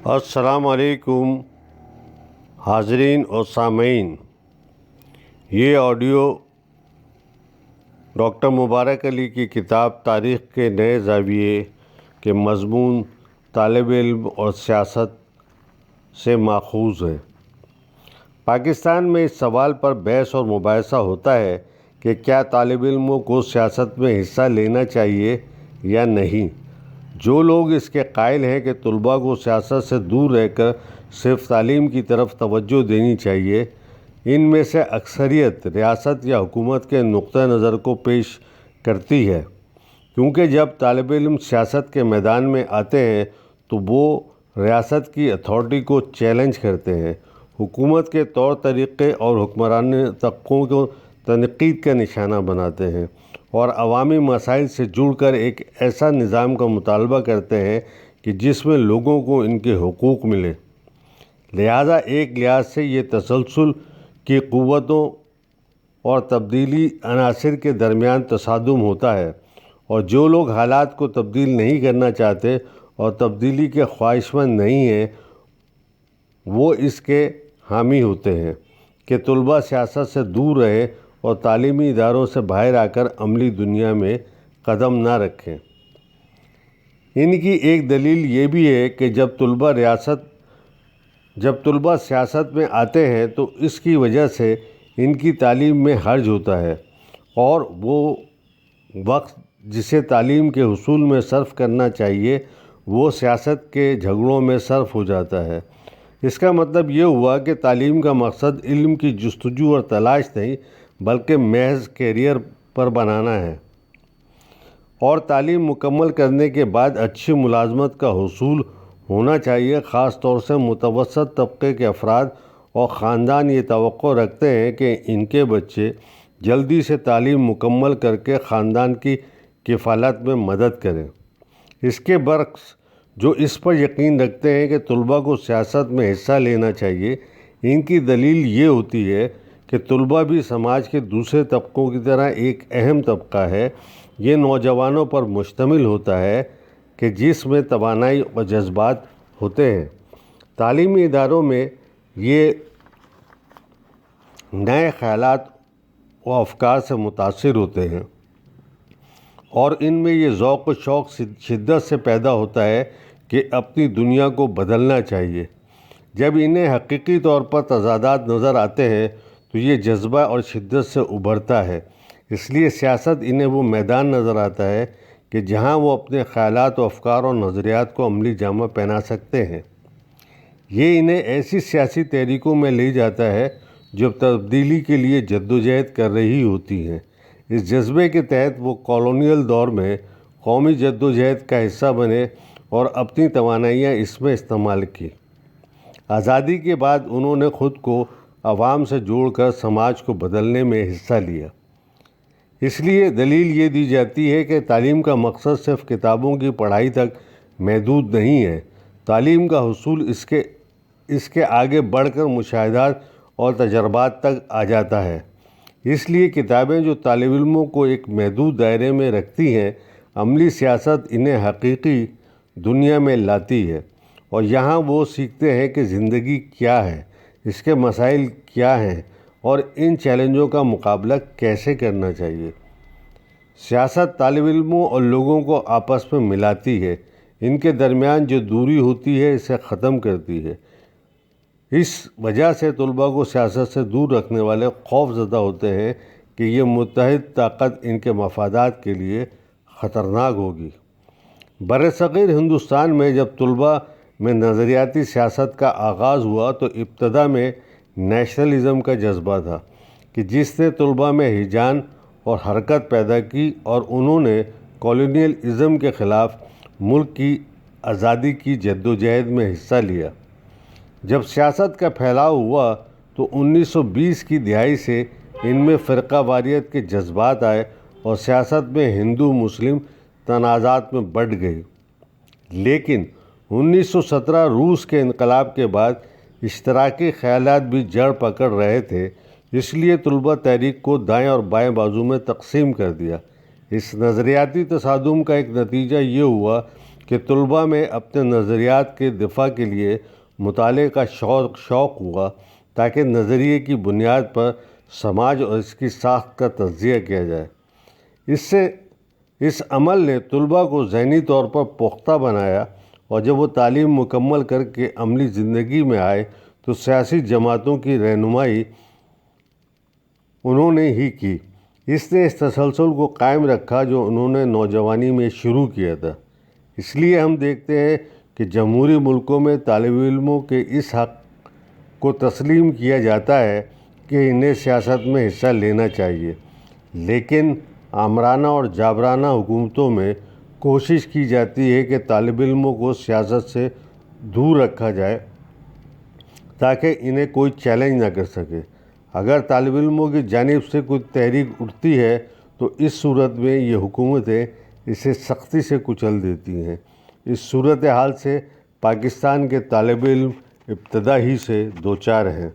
السلام علیکم حاضرین اور سامعین، یہ آڈیو ڈاکٹر مبارک علی کی کتاب تاریخ کے نئے زاویے کے مضمون طالب علم اور سیاست سے ماخوذ ہے۔ پاکستان میں اس سوال پر بحث اور مباحثہ ہوتا ہے کہ کیا طالب علموں کو سیاست میں حصہ لینا چاہیے یا نہیں۔ جو لوگ اس کے قائل ہیں کہ طلباء کو سیاست سے دور رہ کر صرف تعلیم کی طرف توجہ دینی چاہیے، ان میں سے اکثریت ریاست یا حکومت کے نقطہ نظر کو پیش کرتی ہے، کیونکہ جب طالب علم سیاست کے میدان میں آتے ہیں تو وہ ریاست کی اتھارٹی کو چیلنج کرتے ہیں، حکومت کے طور طریقے اور حکمران طبقوں کو تنقید کا نشانہ بناتے ہیں اور عوامی مسائل سے جڑ کر ایک ایسا نظام کا مطالبہ کرتے ہیں کہ جس میں لوگوں کو ان کے حقوق ملے۔ لہٰذا ایک لحاظ سے یہ تسلسل کی قوتوں اور تبدیلی عناصر کے درمیان تصادم ہوتا ہے، اور جو لوگ حالات کو تبدیل نہیں کرنا چاہتے اور تبدیلی کے خواہشمند نہیں ہیں، وہ اس کے حامی ہوتے ہیں کہ طلباء سیاست سے دور رہے اور تعلیمی اداروں سے باہر آ کر عملی دنیا میں قدم نہ رکھیں۔ ان کی ایک دلیل یہ بھی ہے کہ جب طلباء سیاست میں آتے ہیں تو اس کی وجہ سے ان کی تعلیم میں حرج ہوتا ہے، اور وہ وقت جسے تعلیم کے حصول میں صرف کرنا چاہیے وہ سیاست کے جھگڑوں میں صرف ہو جاتا ہے۔ اس کا مطلب یہ ہوا کہ تعلیم کا مقصد علم کی جستجو اور تلاش نہیں بلکہ محض کیریئر پر بنانا ہے، اور تعلیم مکمل کرنے کے بعد اچھی ملازمت کا حصول ہونا چاہیے۔ خاص طور سے متوسط طبقے کے افراد اور خاندان یہ توقع رکھتے ہیں کہ ان کے بچے جلدی سے تعلیم مکمل کر کے خاندان کی کفالت میں مدد کریں۔ اس کے برعکس جو اس پر یقین رکھتے ہیں کہ طلباء کو سیاست میں حصہ لینا چاہیے، ان کی دلیل یہ ہوتی ہے کہ طلباء بھی سماج کے دوسرے طبقوں کی طرح ایک اہم طبقہ ہے۔ یہ نوجوانوں پر مشتمل ہوتا ہے کہ جس میں توانائی اور جذبات ہوتے ہیں۔ تعلیمی اداروں میں یہ نئے خیالات و افکار سے متاثر ہوتے ہیں، اور ان میں یہ ذوق و شوق شدت سے پیدا ہوتا ہے کہ اپنی دنیا کو بدلنا چاہیے۔ جب انہیں حقیقی طور پر تضادات نظر آتے ہیں تو یہ جذبہ اور شدت سے ابھرتا ہے۔ اس لیے سیاست انہیں وہ میدان نظر آتا ہے کہ جہاں وہ اپنے خیالات و افکار اور نظریات کو عملی جامہ پہنا سکتے ہیں۔ یہ انہیں ایسی سیاسی تحریکوں میں لے جاتا ہے جو تبدیلی کے لیے جدوجہد کر رہی ہوتی ہیں۔ اس جذبے کے تحت وہ کالونیل دور میں قومی جدوجہد کا حصہ بنے اور اپنی توانائیاں اس میں استعمال کی۔ آزادی کے بعد انہوں نے خود کو عوام سے جوڑ کر سماج کو بدلنے میں حصہ لیا۔ اس لیے دلیل یہ دی جاتی ہے کہ تعلیم کا مقصد صرف کتابوں کی پڑھائی تک محدود نہیں ہے۔ تعلیم کا حصول اس کے آگے بڑھ کر مشاہدات اور تجربات تک آ جاتا ہے۔ اس لیے کتابیں جو طالب علموں کو ایک محدود دائرے میں رکھتی ہیں، عملی سیاست انہیں حقیقی دنیا میں لاتی ہے، اور یہاں وہ سیکھتے ہیں کہ زندگی کیا ہے، اس کے مسائل کیا ہیں اور ان چیلنجوں کا مقابلہ کیسے کرنا چاہیے۔ سیاست طالب علموں اور لوگوں کو آپس میں ملاتی ہے، ان کے درمیان جو دوری ہوتی ہے اسے ختم کرتی ہے۔ اس وجہ سے طلباء کو سیاست سے دور رکھنے والے خوف زدہ ہوتے ہیں کہ یہ متحد طاقت ان کے مفادات کے لیے خطرناک ہوگی۔ برصغیر ہندوستان میں جب طلباء میں نظریاتی سیاست کا آغاز ہوا تو ابتدا میں نیشنلزم کا جذبہ تھا کہ جس نے طلباء میں ہیجان اور حرکت پیدا کی، اور انہوں نے کالونیلزم کے خلاف ملک کی آزادی کی جدوجہد میں حصہ لیا۔ جب سیاست کا پھیلاؤ ہوا تو 1920 کی دہائی سے ان میں فرقہ واریت کے جذبات آئے اور سیاست میں ہندو مسلم تنازعات میں بڑھ گئی۔ لیکن 1917 روس کے انقلاب کے بعد اشتراکی خیالات بھی جڑ پکڑ رہے تھے، اس لیے طلباء تحریک کو دائیں اور بائیں بازو میں تقسیم کر دیا۔ اس نظریاتی تصادم کا ایک نتیجہ یہ ہوا کہ طلباء میں اپنے نظریات کے دفاع کے لیے مطالعے کا شوق ہوا تاکہ نظریے کی بنیاد پر سماج اور اس کی ساخت کا تجزیہ کیا جائے۔ اس عمل نے طلباء کو ذہنی طور پر پختہ بنایا، اور جب وہ تعلیم مکمل کر کے عملی زندگی میں آئے تو سیاسی جماعتوں کی رہنمائی انہوں نے ہی کی۔ اس نے اس تسلسل کو قائم رکھا جو انہوں نے نوجوانی میں شروع کیا تھا۔ اس لیے ہم دیکھتے ہیں کہ جمہوری ملکوں میں طالب علموں کے اس حق کو تسلیم کیا جاتا ہے کہ انہیں سیاست میں حصہ لینا چاہیے، لیکن آمرانہ اور جابرانہ حکومتوں میں کوشش کی جاتی ہے کہ طالب علموں کو سیاست سے دور رکھا جائے تاکہ انہیں کوئی چیلنج نہ کر سکے۔ اگر طالب علموں کی جانب سے کوئی تحریک اٹھتی ہے تو اس صورت میں یہ حکومتیں اسے سختی سے کچل دیتی ہیں۔ اس صورتحال سے پاکستان کے طالب علم ابتدا ہی سے دوچار ہیں۔